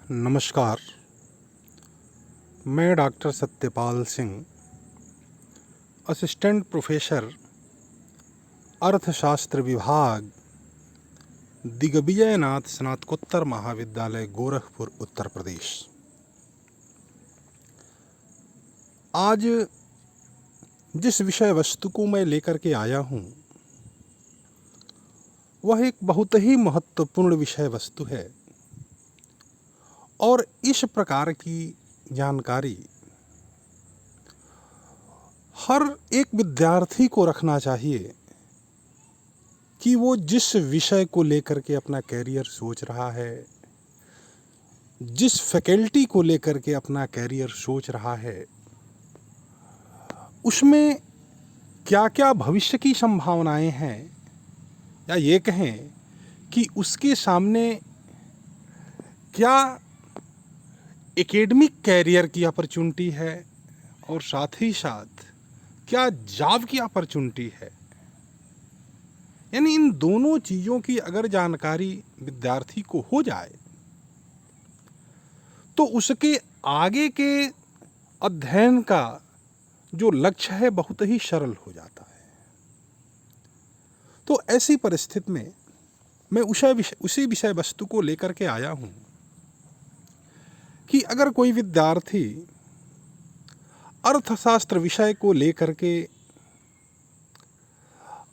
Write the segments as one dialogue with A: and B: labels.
A: नमस्कार। मैं doctor Satyapal Singh, assistant professor अर्थशास्त्र विभाग, दिग्विजयनाथ स्नातकोत्तर महाविद्यालय, गोरखपुर, उत्तर प्रदेश। आज जिस विषय वस्तु को मैं लेकर के आया हूँ वह एक बहुत ही महत्वपूर्ण विषय वस्तु है और इस प्रकार की जानकारी हर एक विद्यार्थी को रखना चाहिए कि वो जिस विषय को लेकर के अपना कैरियर सोच रहा है, जिस फैकल्टी को लेकर के अपना कैरियर सोच रहा है, उसमें क्या क्या भविष्य की संभावनाएं हैं, या ये कहें कि उसके सामने क्या एकेडमिक कैरियर की अपॉर्चुनिटी है और साथ ही साथ क्या जॉब की अपॉर्चुनिटी है। यानी इन दोनों चीज़ों की अगर जानकारी विद्यार्थी को हो जाए तो उसके आगे के अध्ययन का जो लक्ष्य है बहुत ही सरल हो जाता है। तो ऐसी परिस्थिति में मैं उसी विषय वस्तु को लेकर के आया हूँ कि अगर कोई विद्यार्थी अर्थशास्त्र विषय को लेकर के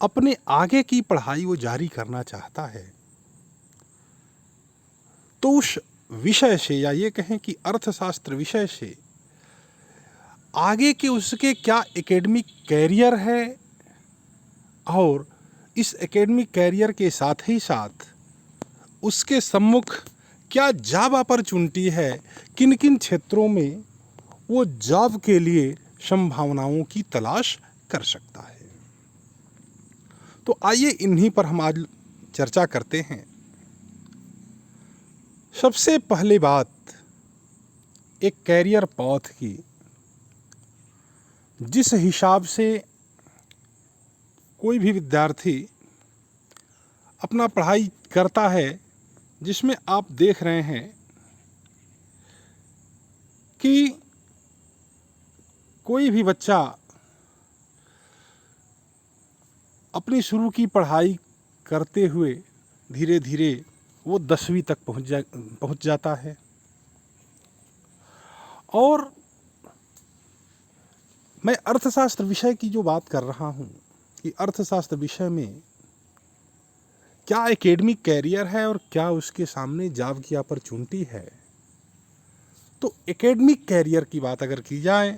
A: अपने आगे की पढ़ाई वो जारी करना चाहता है तो उस विषय से, या ये कहें कि अर्थशास्त्र विषय से आगे के उसके क्या एकेडमिक कैरियर है और इस एकेडमिक कैरियर के साथ ही साथ उसके सम्मुख क्या जॉब अपॉर्चुनिटी है, किन किन क्षेत्रों में वो जॉब के लिए संभावनाओं की तलाश कर सकता है। तो आइए इन्हीं पर हम आज चर्चा करते हैं। सबसे पहली बात एक कैरियर पाथ की, जिस हिसाब से कोई भी विद्यार्थी अपना पढ़ाई करता है, जिसमें आप देख रहे हैं कि कोई भी बच्चा अपनी शुरू की पढ़ाई करते हुए धीरे धीरे वो 10वीं तक पहुंच जाता है और मैं अर्थशास्त्र विषय की जो बात कर रहा हूं कि अर्थशास्त्र विषय में क्या एकेडमिक कैरियर है और क्या उसके सामने जॉब की अपॉर्चुनिटी है। तो एकेडमिक कैरियर की बात अगर की जाए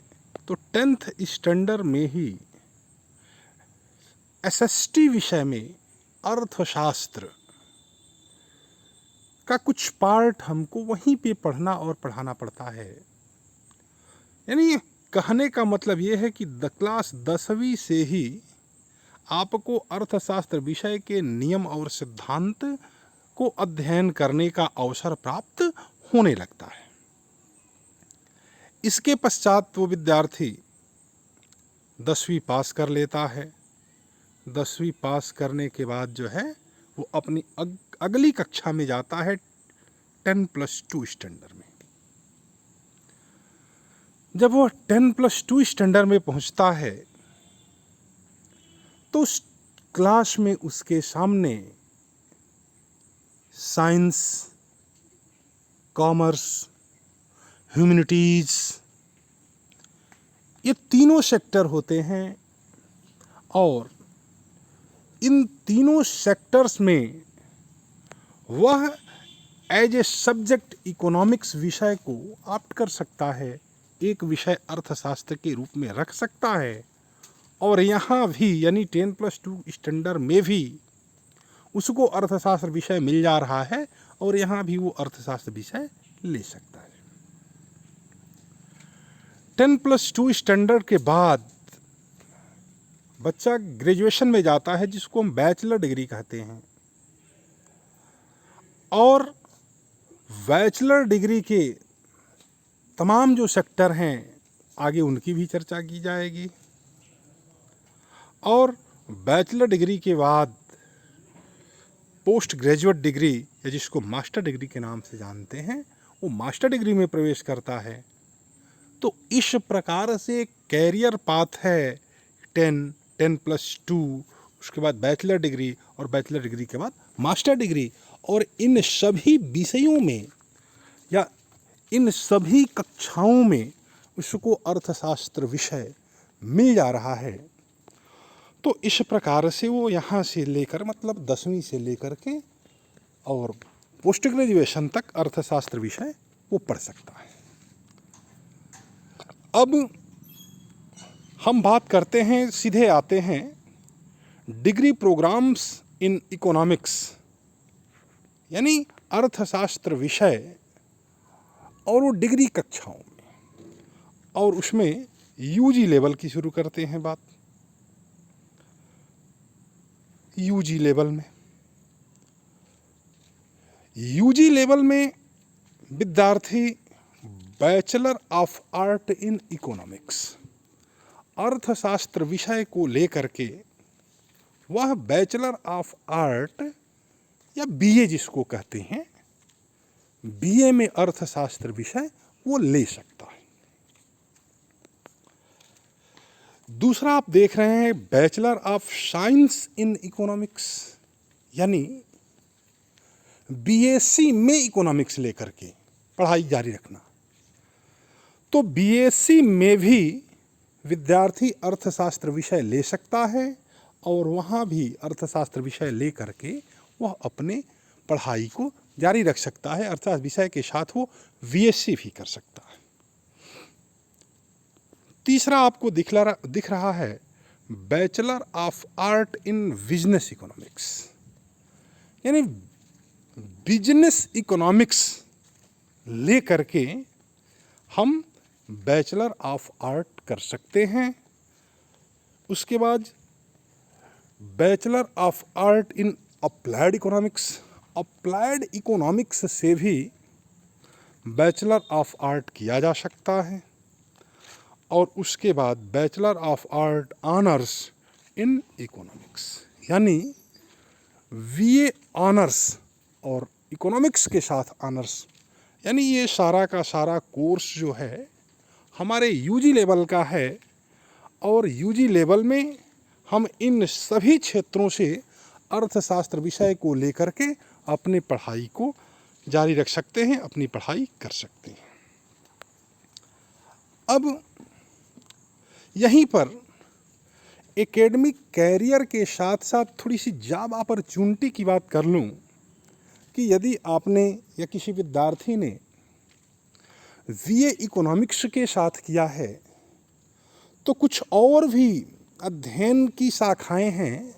A: तो 10th स्टैंडर्ड में ही एसएसटी विषय में अर्थशास्त्र का कुछ पार्ट हमको वहीं पे पढ़ना और पढ़ाना पड़ता है। यानी कहने का मतलब ये है कि क्लास 10वीं से ही आपको अर्थशास्त्र विषय के नियम और सिद्धांत को अध्ययन करने का अवसर प्राप्त होने लगता है। इसके पश्चात वो विद्यार्थी 10वीं पास कर लेता है। 10वीं पास करने के बाद जो है वो अपनी अगली कक्षा में जाता है 10+2 स्टैंडर्ड में। जब वो 10+2 स्टैंडर्ड में पहुंचता है तो उस क्लास में उसके सामने साइंस, कॉमर्स, ह्यूमैनिटीज़, ये तीनों सेक्टर होते हैं और इन तीनों सेक्टर्स में वह एज ए सब्जेक्ट इकोनॉमिक्स विषय को ऑप्ट कर सकता है, एक विषय अर्थशास्त्र के रूप में रख सकता है। और यहाँ भी यानी 10+2 स्टैंडर्ड में भी उसको अर्थशास्त्र विषय मिल जा रहा है और यहाँ भी वो अर्थशास्त्र विषय ले सकता है। 10+2 स्टैंडर्ड के बाद बच्चा ग्रेजुएशन में जाता है, जिसको हम बैचलर डिग्री कहते हैं। और बैचलर डिग्री के तमाम जो सेक्टर हैं आगे उनकी भी चर्चा की जाएगी। और बैचलर डिग्री के बाद पोस्ट ग्रेजुएट डिग्री, या जिसको मास्टर डिग्री के नाम से जानते हैं, वो मास्टर डिग्री में प्रवेश करता है। तो इस प्रकार से कैरियर पाथ है 10+2, उसके बाद बैचलर डिग्री और बैचलर डिग्री के बाद मास्टर डिग्री। और इन सभी विषयों में या इन सभी कक्षाओं में उसको अर्थशास्त्र विषय मिल जा रहा है। तो इस प्रकार से वो यहाँ से लेकर मतलब 10वीं से लेकर के और पोस्ट ग्रेजुएशन तक अर्थशास्त्र विषय वो पढ़ सकता है। अब हम बात करते हैं, सीधे आते हैं डिग्री प्रोग्राम्स इन इकोनॉमिक्स, यानी अर्थशास्त्र विषय और वो डिग्री कक्षाओं में, और उसमें यूजी लेवल की शुरू करते हैं बात। यूजी लेवल में विद्यार्थी bachelor of art in economics, अर्थशास्त्र विषय को लेकर के वह बैचलर ऑफ आर्ट या बीए जिसको कहते हैं, बीए में अर्थशास्त्र विषय वो ले सकता है। दूसरा आप देख रहे हैं bachelor of science in economics, यानी बीएससी में इकोनॉमिक्स लेकर के पढ़ाई जारी रखना। तो बीएससी में भी विद्यार्थी अर्थशास्त्र विषय ले सकता है और वहाँ भी अर्थशास्त्र विषय ले करके वह अपने पढ़ाई को जारी रख सकता है। अर्थशास्त्र विषय के साथ वो बीएससी भी कर सकता है। तीसरा आपको दिख रहा है bachelor of art in business economics, यानी बिजनेस इकोनॉमिक्स ले करके हम बैचलर ऑफ आर्ट कर सकते हैं। उसके बाद bachelor of art in applied economics, applied economics से भी बैचलर ऑफ आर्ट किया जा सकता है। और उसके बाद bachelor of art honours in economics, यानी बीए ऑनर्स और इकोनॉमिक्स के साथ ऑनर्स, यानी ये सारा का सारा कोर्स जो है हमारे यूजी लेवल का है। और यूजी लेवल में हम इन सभी क्षेत्रों से अर्थशास्त्र विषय को लेकर के अपनी पढ़ाई को जारी रख सकते हैं, अपनी पढ़ाई कर सकते हैं। अब यहीं पर एकेडमिक कैरियर के साथ साथ थोड़ी सी जॉब अपॉर्चुनिटी की बात कर लूँ कि यदि आपने या किसी विद्यार्थी ने बीए इकोनॉमिक्स के साथ किया है तो कुछ और भी अध्ययन की शाखाएं हैं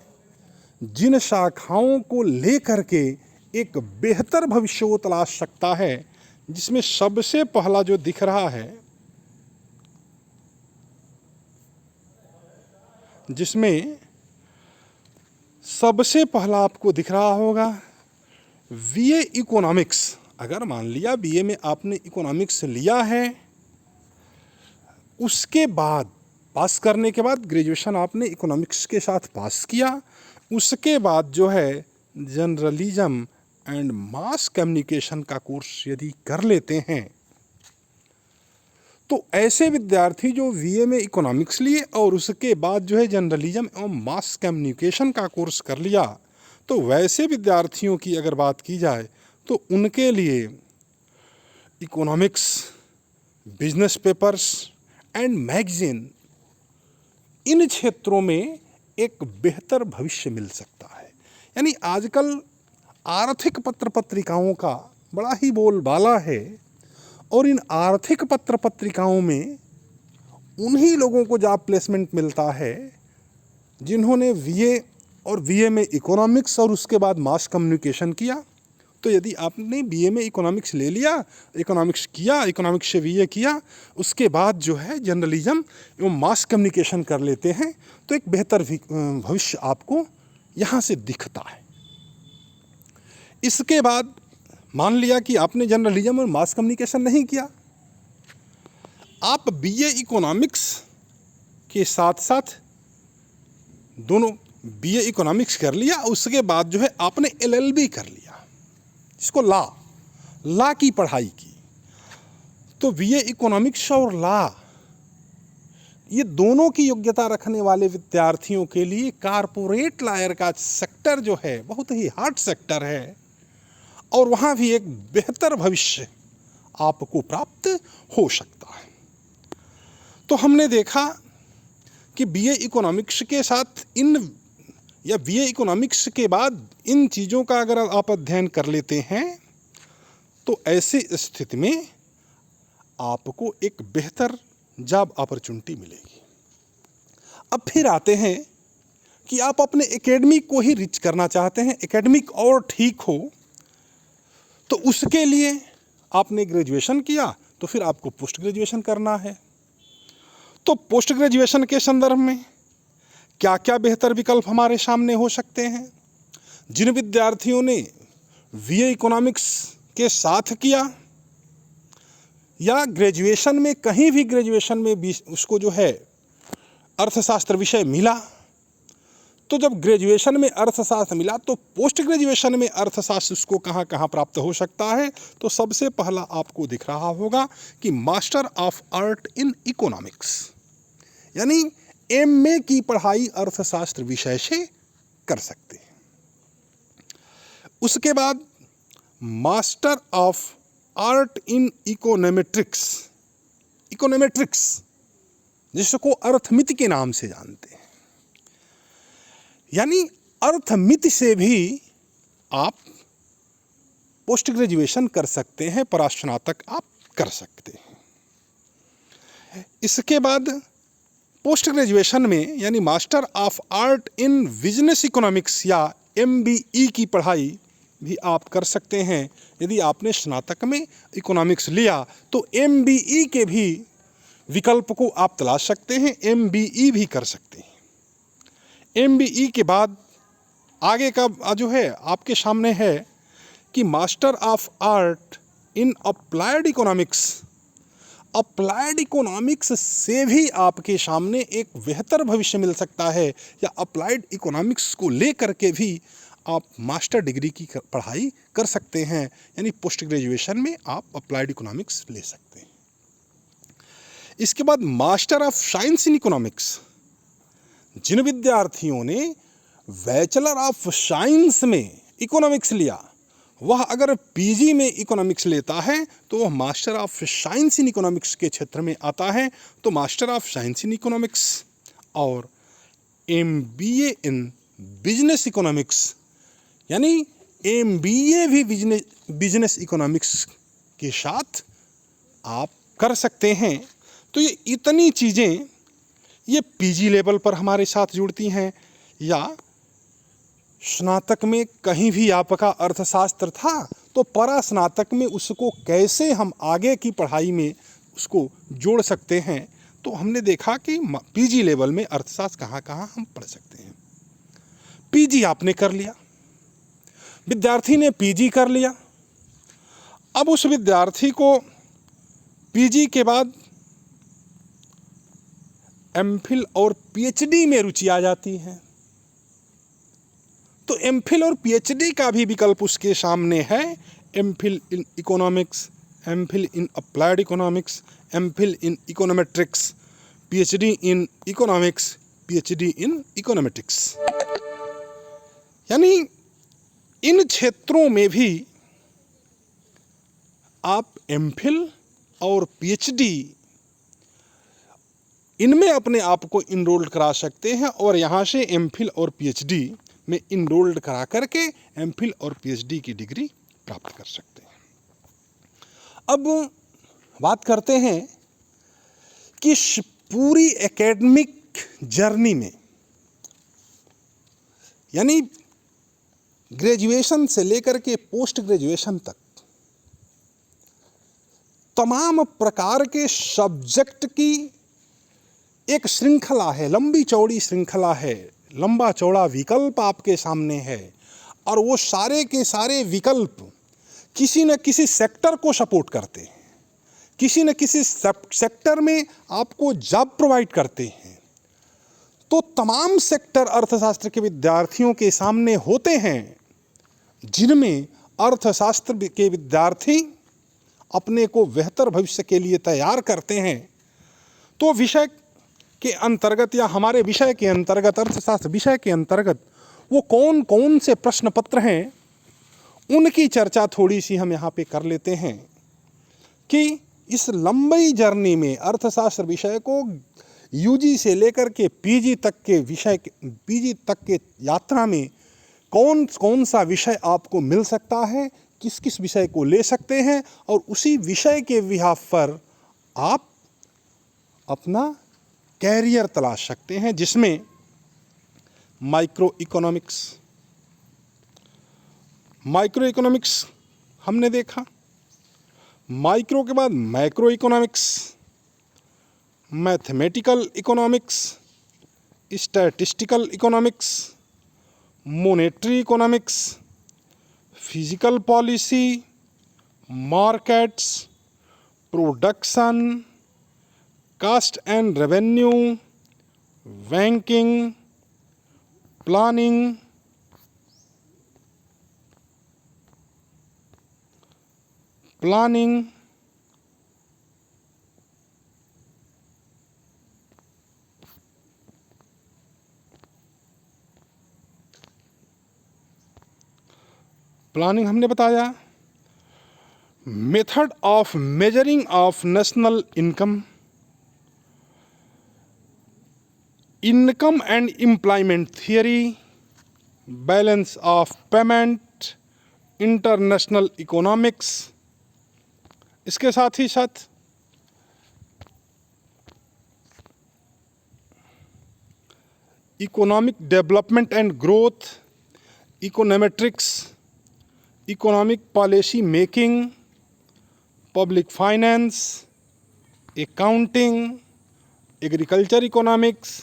A: जिन शाखाओं को लेकर के एक बेहतर भविष्य वो तलाश सकता है, जिसमें सबसे पहला जो दिख रहा है, जिसमें सबसे पहला आपको दिख रहा होगा बीए इकोनॉमिक्स। अगर मान लिया बीए में आपने इकोनॉमिक्स लिया है, उसके बाद पास करने के बाद ग्रेजुएशन आपने इकोनॉमिक्स के साथ पास किया, उसके बाद जो है जर्नलिज्म एंड मास कम्युनिकेशन का कोर्स यदि कर लेते हैं, तो ऐसे विद्यार्थी जो बीए में इकोनॉमिक्स लिए और उसके बाद जो है जर्नलिज्म एवं मास कम्युनिकेशन का कोर्स कर लिया, तो वैसे विद्यार्थियों की अगर बात की जाए तो उनके लिए economics, business papers and magazine, इन क्षेत्रों में एक बेहतर भविष्य मिल सकता है। यानी आजकल आर्थिक पत्र पत्रिकाओं का बड़ा ही बोलबाला है और इन आर्थिक पत्र पत्रिकाओं में उन्हीं लोगों को जॉब प्लेसमेंट मिलता है जिन्होंने बीए और बीए में इकोनॉमिक्स और उसके बाद मास कम्युनिकेशन किया। तो यदि आपने बीए में इकोनॉमिक्स ले लिया, इकोनॉमिक्स किया, इकोनॉमिक्स से बीए किया, उसके बाद जो है जर्नलिज्म एवं मास कम्युनिकेशन कर लेते हैं, तो एक बेहतर भविष्य आपको यहाँ से दिखता है। इसके बाद मान लिया कि आपने जर्नलिज्म और मास कम्युनिकेशन नहीं किया, आप बीए इकोनॉमिक्स के साथ साथ दोनों बीए इकोनॉमिक्स कर लिया, उसके बाद जो है आपने एलएलबी कर लिया, जिसको लॉ की पढ़ाई की। तो बीए इकोनॉमिक्स और लॉ, ये दोनों की योग्यता रखने वाले विद्यार्थियों के लिए कारपोरेट लॉयर का सेक्टर जो है बहुत ही हार्ड सेक्टर है, और वहाँ भी एक बेहतर भविष्य आपको प्राप्त हो सकता है। तो हमने देखा कि बीए इकोनॉमिक्स के साथ या बीए इकोनॉमिक्स के बाद इन चीज़ों का अगर आप अध्ययन कर लेते हैं तो ऐसी स्थिति में आपको एक बेहतर जॉब अपॉर्चुनिटी मिलेगी। अब फिर आते हैं कि आप अपने एकेडमिक को ही रिच करना चाहते हैं, एकेडमिक और ठीक हो, तो उसके लिए आपने ग्रेजुएशन किया तो फिर आपको पोस्ट ग्रेजुएशन करना है। तो पोस्ट ग्रेजुएशन के संदर्भ में क्या क्या बेहतर विकल्प हमारे सामने हो सकते हैं। जिन विद्यार्थियों ने बीए इकोनॉमिक्स के साथ किया या ग्रेजुएशन में कहीं भी ग्रेजुएशन में भी उसको जो है अर्थशास्त्र विषय मिला, तो जब ग्रेजुएशन में अर्थशास्त्र मिला तो पोस्ट ग्रेजुएशन में अर्थशास्त्र उसको कहाँ कहाँ प्राप्त हो सकता है। तो सबसे पहला आपको दिख रहा होगा कि master of art in economics, यानी एमए की पढ़ाई अर्थशास्त्र विषय से कर सकते हैं। उसके बाद master of art in econometrics, econometrics जिसको अर्थमिति के नाम से जानते हैं, यानी अर्थमिति से भी आप पोस्ट ग्रेजुएशन कर सकते हैं, परास्नातक आप कर सकते हैं। इसके बाद पोस्ट ग्रेजुएशन में यानी master of art in business economics या एमबीई की पढ़ाई भी आप कर सकते हैं। यदि आपने स्नातक में इकोनॉमिक्स लिया तो एमबीई के भी विकल्प को आप तलाश सकते हैं, एमबीई भी कर सकते हैं। एमबीई के बाद आगे का जो है आपके सामने है कि master of art in applied economics. Applied economics से भी आपके सामने एक बेहतर भविष्य मिल सकता है, या अप्लाइड इकोनॉमिक्स को लेकर के भी आप मास्टर डिग्री की पढ़ाई कर सकते हैं, यानी पोस्ट ग्रेजुएशन में आप अप्लाइड इकोनॉमिक्स ले सकते हैं। इसके बाद master of science in economics, जिन विद्यार्थियों ने बैचलर ऑफ साइंस में इकोनॉमिक्स लिया वह अगर पीजी में इकोनॉमिक्स लेता है तो वह master of science in economics के क्षेत्र में आता है। तो master of science in economics और एमबीए इन बिजनेस इकोनॉमिक्स, यानी एमबीए भी बिजनेस इकोनॉमिक्स के साथ आप कर सकते हैं। तो ये इतनी चीज़ें ये पीजी लेवल पर हमारे साथ जुड़ती हैं, या स्नातक में कहीं भी आपका अर्थशास्त्र था तो परास्नातक में उसको कैसे हम आगे की पढ़ाई में उसको जोड़ सकते हैं। तो हमने देखा कि पीजी लेवल में अर्थशास्त्र कहाँ कहाँ हम पढ़ सकते हैं। पीजी आपने कर लिया, विद्यार्थी ने पीजी कर लिया। अब उस विद्यार्थी को पीजी के बाद एमफिल और पीएचडी में रुचि आ जाती है। तो एमफिल और पीएचडी का भी विकल्प उसके सामने है। MPhil in economics, MPhil in applied economics, MPhil in econometrics, PhD in economics, PhD in econometrics, यानी इन क्षेत्रों में भी आप एमफिल और पीएचडी इनमें अपने आप को इनरोल्ड करा सकते हैं, और यहाँ से एमफिल और पीएचडी में इनरोल्ड करा करके एमफिल और पीएचडी की डिग्री प्राप्त कर सकते हैं। अब बात करते हैं कि पूरी एकेडमिक जर्नी में, यानी ग्रेजुएशन से लेकर के पोस्ट ग्रेजुएशन तक तमाम प्रकार के सब्जेक्ट की एक श्रृंखला है, लंबी चौड़ी श्रृंखला है, लंबा चौड़ा विकल्प आपके सामने है, और वो सारे के सारे विकल्प किसी न किसी सेक्टर को सपोर्ट करते हैं, किसी न किसी सेक्टर में आपको जॉब प्रोवाइड करते हैं। तो तमाम सेक्टर अर्थशास्त्र के विद्यार्थियों के सामने होते हैं, जिनमें अर्थशास्त्र के विद्यार्थी अपने को बेहतर भविष्य के लिए तैयार करते हैं, तो विषय के अंतर्गत या हमारे विषय के अंतर्गत, अर्थशास्त्र विषय के अंतर्गत वो कौन कौन से प्रश्न पत्र हैं, उनकी चर्चा थोड़ी सी हम यहाँ पे कर लेते हैं कि इस लंबी जर्नी में अर्थशास्त्र विषय को यूजी से लेकर के पीजी तक के यात्रा में कौन कौन सा विषय आपको मिल सकता है, किस किस विषय को ले सकते हैं, और उसी विषय के बिहाफ पर आप अपना कैरियर तलाश सकते हैं, जिसमें माइक्रो इकोनॉमिक्स हमने देखा, माइक्रो के बाद macro economics, mathematical economics, statistical economics, monetary economics, physical policy, markets, production, cost and revenue, banking, planning, planning हमने बताया, method of measuring of national income, income and employment theory, balance of payment, international economics. इसके साथ ही साथ economic development and growth, econometrics, economic policy making, public finance, accounting, agriculture economics,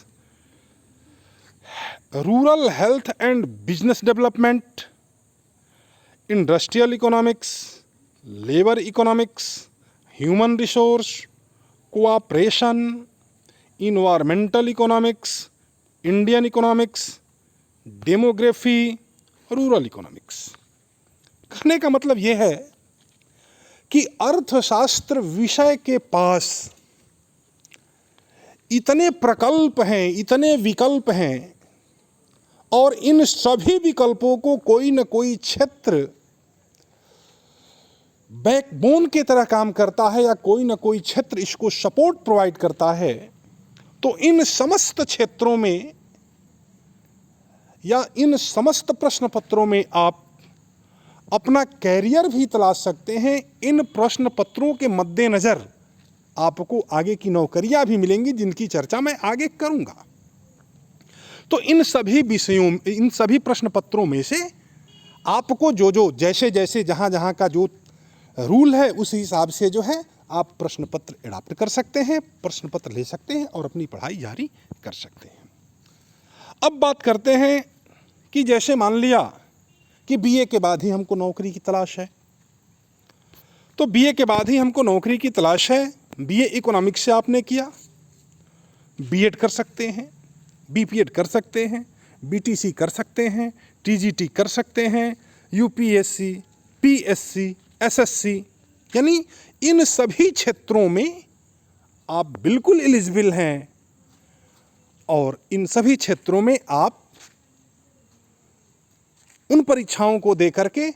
A: rural health and business development, industrial economics, labour economics, human resource, cooperation, environmental economics, Indian economics, demography, rural economics. कहने का मतलब यह है कि अर्थशास्त्र विषय के पास इतने प्रकल्प हैं, इतने विकल्प हैं, और इन सभी विकल्पों को कोई न कोई क्षेत्र बैकबोन की तरह काम करता है, या कोई न कोई क्षेत्र इसको सपोर्ट प्रोवाइड करता है। तो इन समस्त क्षेत्रों में या इन समस्त प्रश्न पत्रों में आप अपना कैरियर भी तलाश सकते हैं। इन प्रश्न पत्रों के मद्देनज़र आपको आगे की नौकरियां भी मिलेंगी, जिनकी चर्चा मैं आगे करूंगा। तो इन सभी विषयों, इन सभी प्रश्न पत्रों में से आपको जो जैसे जैसे जहाँ का जो रूल है, उस हिसाब से जो है आप प्रश्न पत्र एडाप्ट कर सकते हैं, प्रश्न पत्र ले सकते हैं और अपनी पढ़ाई जारी कर सकते हैं। अब बात करते हैं कि जैसे मान लिया कि बीए के बाद ही हमको नौकरी की तलाश है, तो बीए के बाद ही हमको नौकरी की तलाश है। बीए इकोनॉमिक्स से आपने किया, बीएड कर सकते हैं, बीपीएड कर सकते हैं, बीटीसी कर सकते हैं, टीजीटी कर सकते हैं, यूपीएससी, पीएससी, एसएससी, यानी इन सभी क्षेत्रों में आप बिल्कुल एलिजिबल हैं, और इन सभी क्षेत्रों में आप उन परीक्षाओं को दे करके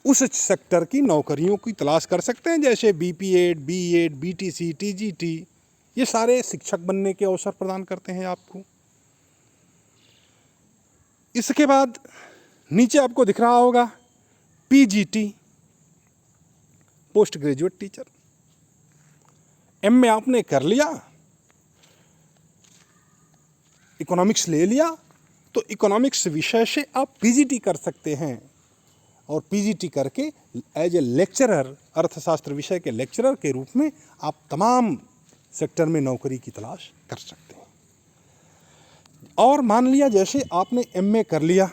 A: उस सेक्टर की नौकरियों की तलाश कर सकते हैं, जैसे बीपीएड, बीएड, बीटीसी, टीजीटी, ये सारे शिक्षक बनने के अवसर प्रदान करते हैं आपको। इसके बाद नीचे आपको दिख रहा होगा PGT, post graduate teacher. MA आपने कर लिया, इकोनॉमिक्स ले लिया, तो इकोनॉमिक्स विषय से आप पीजीटी कर सकते हैं, और पीजीटी करके एज ए लेक्चरर, अर्थशास्त्र विषय के लेक्चरर के रूप में आप तमाम सेक्टर में नौकरी की तलाश कर सकते हैं। और मान लिया जैसे आपने एमए कर लिया,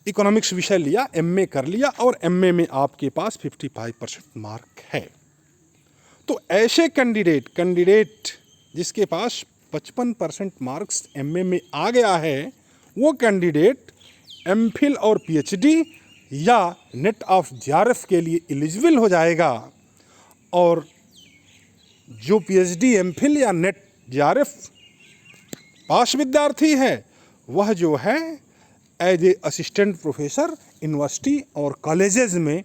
A: इकोनॉमिक्स विषय लिया, एमए कर लिया, और एमए में आपके पास 55% मार्क है, तो ऐसे कैंडिडेट जिसके पास 55% मार्क्स एमए में आ गया है, वो कैंडिडेट एमफिल और पीएचडी या नेट ऑफ जेआरएफ के लिए एलिजिबल हो जाएगा और जो पीएचडी, एमफिल या नेट जेआरएफ पास विद्यार्थी है वह जो है as a assistant professor university और कॉलेजेस में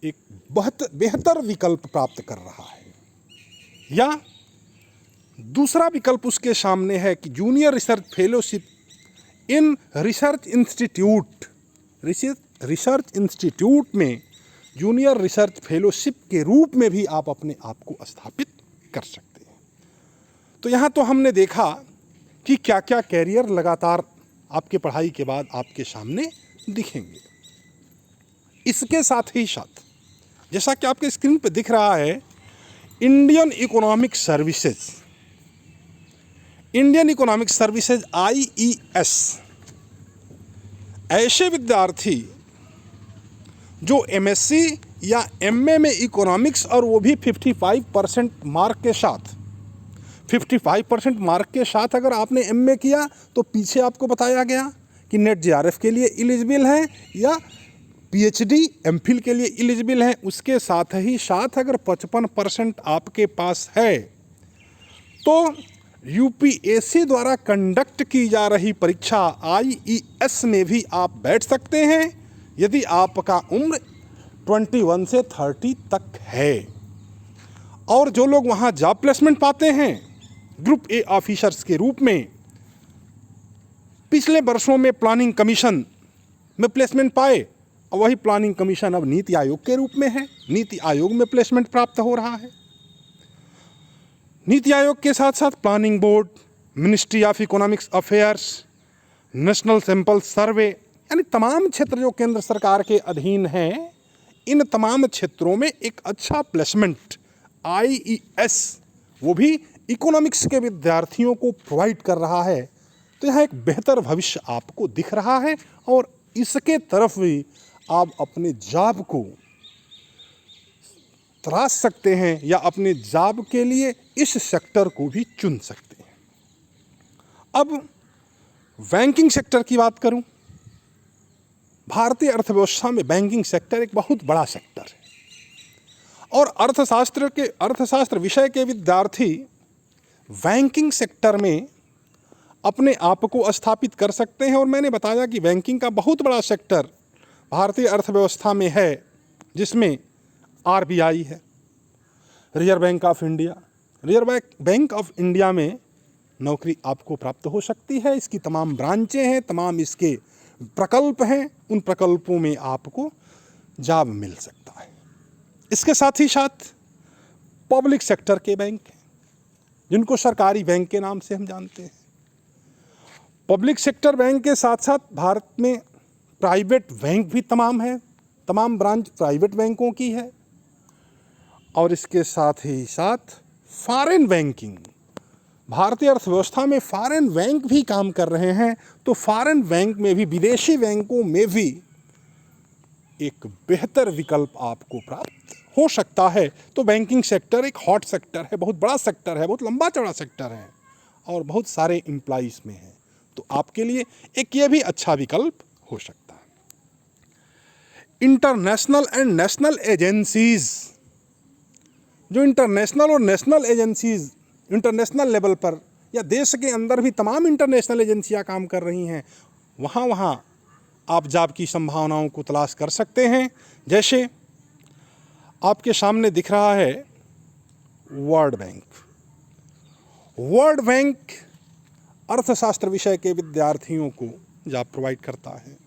A: एक बहुत बेहतर विकल्प प्राप्त कर रहा है। या दूसरा विकल्प उसके सामने है कि junior research fellowship in research institute में जूनियर रिसर्च फेलोशिप के रूप में भी आप अपने आप को स्थापित कर सकते हैं। तो यहाँ तो हमने देखा कि क्या क्या कैरियर लगातार आपके पढ़ाई के बाद आपके सामने दिखेंगे। इसके साथ ही साथ जैसा कि आपके स्क्रीन पर दिख रहा है, इंडियन इकोनॉमिक सर्विसेज IES, ऐसे विद्यार्थी जो MSc या MA में इकोनॉमिक्स और वो भी 55% मार्क के साथ, 55% मार्क के साथ अगर आपने MA किया तो पीछे आपको बताया गया कि नेट जेआरएफ के लिए एलिजिबल हैं या PhD, एमफिल के लिए एलिजिबल हैं। उसके साथ ही साथ अगर 55% आपके पास है तो UPSC द्वारा कंडक्ट की जा रही परीक्षा IES में भी आप बैठ सकते हैं यदि आपका उम्र 21 से 30 तक है। और जो लोग वहाँ जॉब प्लेसमेंट पाते हैं ग्रुप A ऑफिसर्स के रूप में, पिछले वर्षों में प्लानिंग कमीशन में प्लेसमेंट पाए और वही प्लानिंग कमीशन अब नीति आयोग के रूप में है, नीति आयोग में प्लेसमेंट प्राप्त हो रहा है। नीति आयोग के साथ साथ planning board, ministry of economics affairs, national sample survey, यानी तमाम क्षेत्र जो केंद्र सरकार के अधीन हैं, इन तमाम क्षेत्रों में एक अच्छा प्लेसमेंट IES वो भी इकोनॉमिक्स के विद्यार्थियों को प्रोवाइड कर रहा है। तो यहाँ एक बेहतर भविष्य आपको दिख रहा है और इसके तरफ भी आप अपने जॉब को तराश सकते हैं या अपने जॉब के लिए इस सेक्टर को भी चुन सकते हैं। अब बैंकिंग सेक्टर की बात करूं, भारतीय अर्थव्यवस्था में बैंकिंग सेक्टर एक बहुत बड़ा सेक्टर है और अर्थशास्त्र विषय के विद्यार्थी बैंकिंग सेक्टर में अपने आप को स्थापित कर सकते हैं। और मैंने बताया कि बैंकिंग का बहुत बड़ा सेक्टर भारतीय अर्थव्यवस्था में है जिसमें RBI है, reserve bank of India. Reserve bank of India में नौकरी आपको प्राप्त हो सकती है। इसकी तमाम ब्रांचें हैं, तमाम इसके प्रकल्प हैं, उन प्रकल्पों में आपको जॉब मिल सकता है। इसके साथ ही साथ पब्लिक सेक्टर के बैंक हैं जिनको सरकारी बैंक के नाम से हम जानते हैं। पब्लिक सेक्टर बैंक के साथ साथ भारत में प्राइवेट बैंक भी तमाम है, तमाम ब्रांच प्राइवेट बैंकों की है। और इसके साथ ही साथ फॉरेन बैंकिंग, भारतीय अर्थव्यवस्था में फॉरेन बैंक भी काम कर रहे हैं। तो फॉरेन बैंक में भी, विदेशी बैंकों में भी एक बेहतर विकल्प आपको प्राप्त हो सकता है। तो बैंकिंग सेक्टर एक हॉट सेक्टर है, बहुत बड़ा सेक्टर है, बहुत लंबा चौड़ा सेक्टर है और बहुत सारे एम्प्लॉइज़ में है। तो आपके लिए एक ये भी अच्छा विकल्प हो सकता है। इंटरनेशनल एंड नेशनल एजेंसीज़, जो इंटरनेशनल और नेशनल एजेंसीज़ इंटरनेशनल लेवल पर या देश के अंदर भी तमाम इंटरनेशनल एजेंसियां काम कर रही हैं, वहाँ आप जॉब की संभावनाओं को तलाश कर सकते हैं। जैसे आपके सामने दिख रहा है वर्ल्ड बैंक अर्थशास्त्र विषय के विद्यार्थियों को जॉब प्रोवाइड करता है।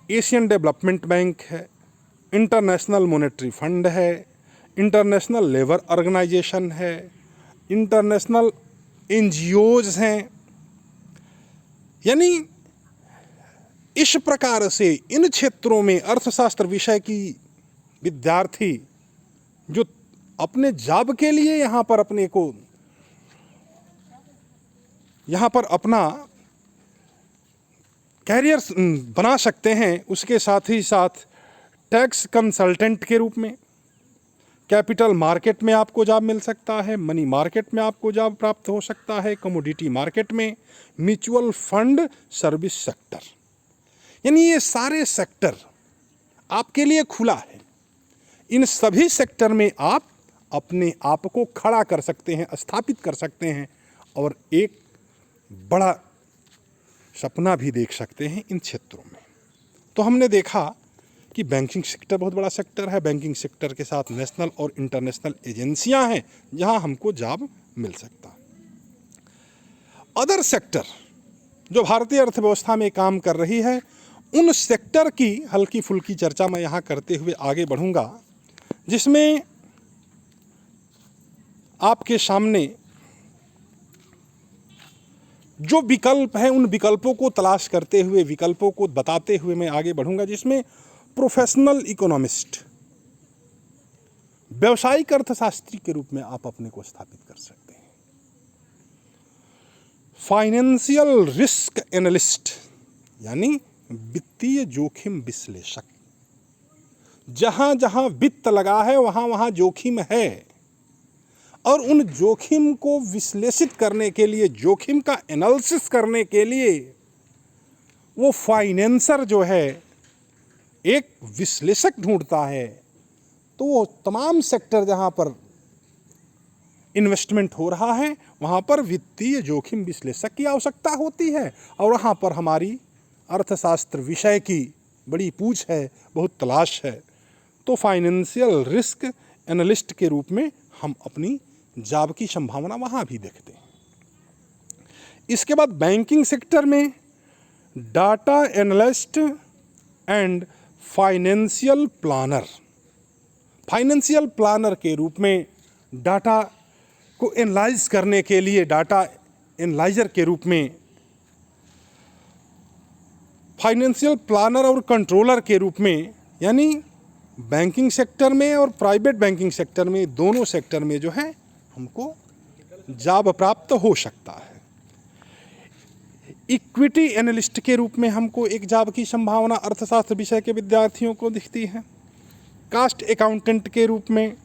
A: एशियन डेवलपमेंट बैंक है, इंटरनेशनल मॉनेटरी फंड है, इंटरनेशनल लेबर ऑर्गेनाइजेशन है, इंटरनेशनल NGOs हैं। यानी इस प्रकार से इन क्षेत्रों में अर्थशास्त्र विषय की विद्यार्थी जो अपने जॉब के लिए यहाँ पर अपना कैरियर बना सकते हैं। उसके साथ ही साथ टैक्स कंसल्टेंट के रूप में, कैपिटल मार्केट में आपको जॉब मिल सकता है, मनी मार्केट में आपको जॉब प्राप्त हो सकता है, कमोडिटी मार्केट में, म्यूचुअल फंड सर्विस सेक्टर। यानी ये सारे सेक्टर आपके लिए खुला है। इन सभी सेक्टर में आप अपने आप को खड़ा कर सकते हैं, स्थापित कर सकते हैं और एक बड़ा सपना भी देख सकते हैं इन क्षेत्रों में। तो हमने देखा कि बैंकिंग सेक्टर बहुत बड़ा सेक्टर है। बैंकिंग सेक्टर के साथ नेशनल और इंटरनेशनल एजेंसियां हैं जहां हमको जॉब मिल सकता। अदर सेक्टर जो भारतीय अर्थव्यवस्था में काम कर रही है, उन सेक्टर की हल्की फुल्की चर्चा मैं यहाँ करते हुए आगे बढ़ूँगा, जिसमें आपके सामने जो विकल्प हैं उन विकल्पों को तलाश करते हुए, विकल्पों को बताते हुए मैं आगे बढ़ूँगा, जिसमें प्रोफेशनल इकोनॉमिस्ट, व्यावसायिक अर्थशास्त्री के रूप में आप अपने को स्थापित कर सकते हैं। फाइनेंशियल रिस्क एनालिस्ट यानी वित्तीय जोखिम विश्लेषक। जहां जहां वित्त लगा है वहां वहां जोखिम है और उन जोखिम को विश्लेषित करने के लिए, जोखिम का एनालिसिस करने के लिए वो फाइनेंसर जो है एक विश्लेषक ढूंढता है। तो वो तमाम सेक्टर जहां पर इन्वेस्टमेंट हो रहा है वहां पर वित्तीय जोखिम विश्लेषक की आवश्यकता होती है और वहां पर हमारी अर्थशास्त्र विषय की बड़ी पूछ है, बहुत तलाश है। तो फाइनेंशियल रिस्क एनालिस्ट के रूप में हम अपनी जॉब की संभावना वहाँ भी देखते हैं। इसके बाद बैंकिंग सेक्टर में data analyst and financial planner. Financial planner के रूप में डाटा को एनालाइज करने के लिए डाटा एनालाइजर के रूप में, फाइनेंशियल प्लानर और कंट्रोलर के रूप में, यानी बैंकिंग सेक्टर में और प्राइवेट बैंकिंग सेक्टर में, दोनों सेक्टर में जो है हमको जॉब प्राप्त हो सकता है। इक्विटी एनालिस्ट के रूप में हमको एक जॉब की संभावना अर्थशास्त्र विषय के विद्यार्थियों को दिखती है। कास्ट अकाउंटेंट के रूप में,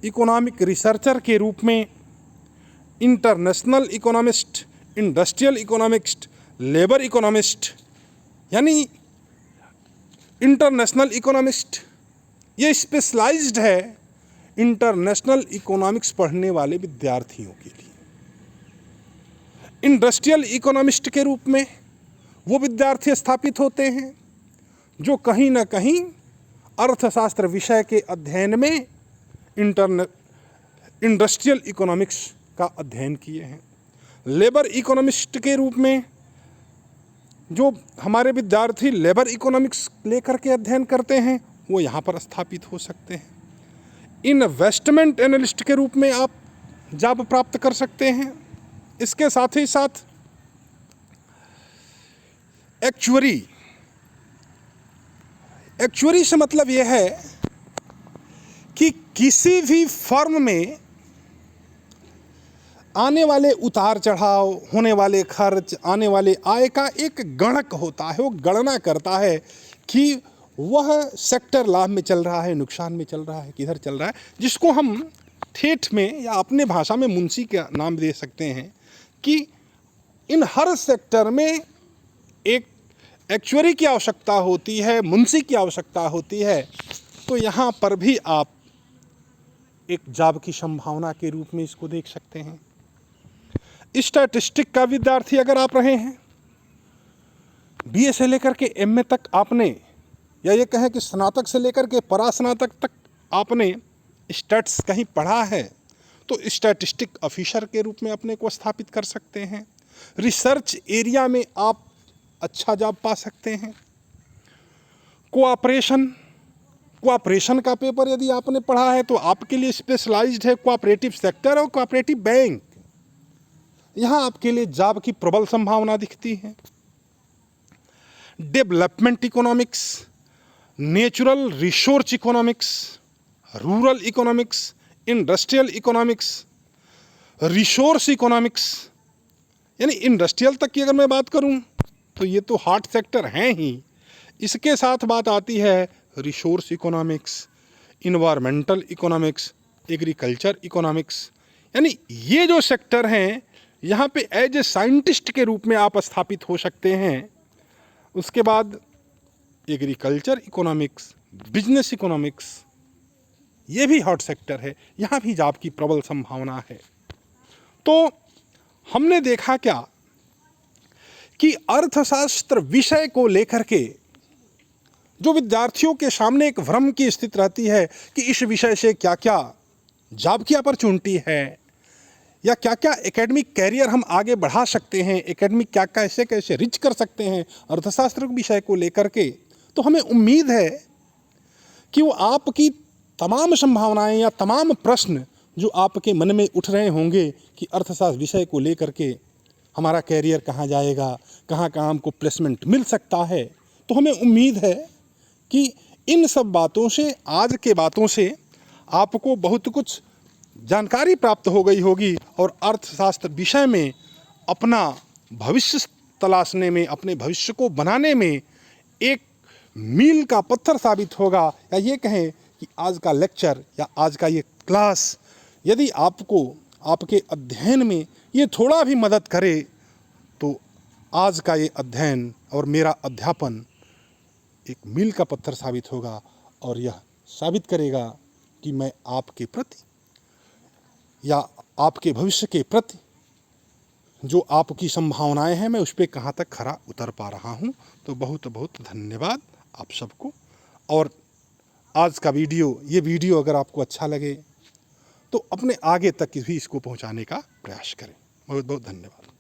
A: इकोनॉमिक रिसर्चर के रूप में, international economist, industrial economist, labour economist यानी इंटरनेशनल इकोनॉमिस्ट, ये स्पेशलाइज्ड है इंटरनेशनल इकोनॉमिक्स पढ़ने वाले विद्यार्थियों के लिए। इंडस्ट्रियल इकोनॉमिस्ट के रूप में वो विद्यार्थी स्थापित होते हैं जो कहीं ना कहीं अर्थशास्त्र विषय के अध्ययन में इंडस्ट्रियल इकोनॉमिक्स का अध्ययन किए हैं। लेबर इकोनॉमिस्ट के रूप में जो हमारे विद्यार्थी लेबर इकोनॉमिक्स लेकर के अध्ययन करते हैं वो यहाँ पर स्थापित हो सकते हैं। इन्वेस्टमेंट एनालिस्ट के रूप में आप जॉब प्राप्त कर सकते हैं। इसके साथ ही साथ एक्चुअरी से मतलब यह है कि किसी भी फर्म में आने वाले उतार चढ़ाव, होने वाले खर्च, आने वाले आय का एक गणक होता है। वो गणना करता है कि वह सेक्टर लाभ में चल रहा है, नुकसान में चल रहा है, किधर चल रहा है, जिसको हम ठेठ में या अपने भाषा में मुंशी का नाम दे सकते हैं कि इन हर सेक्टर में एक एक्चुअरी की आवश्यकता होती है, मुंशी की आवश्यकता होती है। तो यहाँ पर भी आप एक जॉब की संभावना के रूप में इसको देख सकते हैं। स्टैटिस्टिक का विद्यार्थी अगर आप रहे हैं, बीए से लेकर के एमए तक आपने, या ये कहें कि स्नातक से लेकर के परास्नातक तक आपने स्टैट्स कहीं पढ़ा है, तो स्टैटिस्टिक ऑफिसर के रूप में अपने को स्थापित कर सकते हैं। रिसर्च एरिया में आप अच्छा जॉब पा सकते हैं। कोऑपरेशन का पेपर यदि आपने पढ़ा है तो आपके लिए स्पेशलाइज्ड है कोऑपरेटिव सेक्टर और कोऑपरेटिव बैंक। यहाँ आपके लिए जॉब की प्रबल संभावना दिखती है। Development economics, natural resource economics, rural economics, industrial economics, resource economics, यानी इंडस्ट्रियल तक की अगर मैं बात करूं तो ये तो हॉट सेक्टर हैं ही। इसके साथ बात आती है resource economics, environmental economics, agriculture economics, यानी ये जो सेक्टर हैं यहाँ पे एज ए साइंटिस्ट के रूप में आप स्थापित हो सकते हैं। उसके बाद एग्रीकल्चर इकोनॉमिक्स, बिजनेस इकोनॉमिक्स, ये भी हॉट सेक्टर है, यहाँ भी जॉब की प्रबल संभावना है। तो हमने देखा क्या कि अर्थशास्त्र विषय को लेकर के जो विद्यार्थियों के सामने एक भ्रम की स्थिति रहती है कि इस विषय से क्या क्या जॉब की अपॉर्चुनिटी है, या क्या क्या एकेडमिक कैरियर हम आगे बढ़ा सकते हैं, एकेडमिक क्या कैसे कैसे रिच कर सकते हैं अर्थशास्त्र विषय को लेकर के, तो हमें उम्मीद है कि वो आपकी तमाम संभावनाएं या तमाम प्रश्न जो आपके मन में उठ रहे होंगे कि अर्थशास्त्र विषय को लेकर के हमारा कैरियर कहाँ जाएगा, कहाँ कहाँ हमको प्लेसमेंट मिल सकता है, तो हमें उम्मीद है कि इन सब बातों से, आज के बातों से आपको बहुत कुछ जानकारी प्राप्त हो गई होगी और अर्थशास्त्र विषय में अपना भविष्य तलाशने में, अपने भविष्य को बनाने में एक मील का पत्थर साबित होगा। या ये कहें कि आज का लेक्चर या आज का ये क्लास यदि आपको आपके अध्ययन में ये थोड़ा भी मदद करे, तो आज का ये अध्ययन और मेरा अध्यापन एक मील का पत्थर साबित होगा और यह साबित करेगा कि मैं आपके प्रति या आपके भविष्य के प्रति जो आपकी संभावनाएं हैं, मैं उस पर कहाँ तक खरा उतर पा रहा हूँ। तो बहुत बहुत धन्यवाद आप सबको। और आज का ये वीडियो अगर आपको अच्छा लगे तो अपने आगे तक भी इसको पहुँचाने का प्रयास करें। बहुत बहुत धन्यवाद।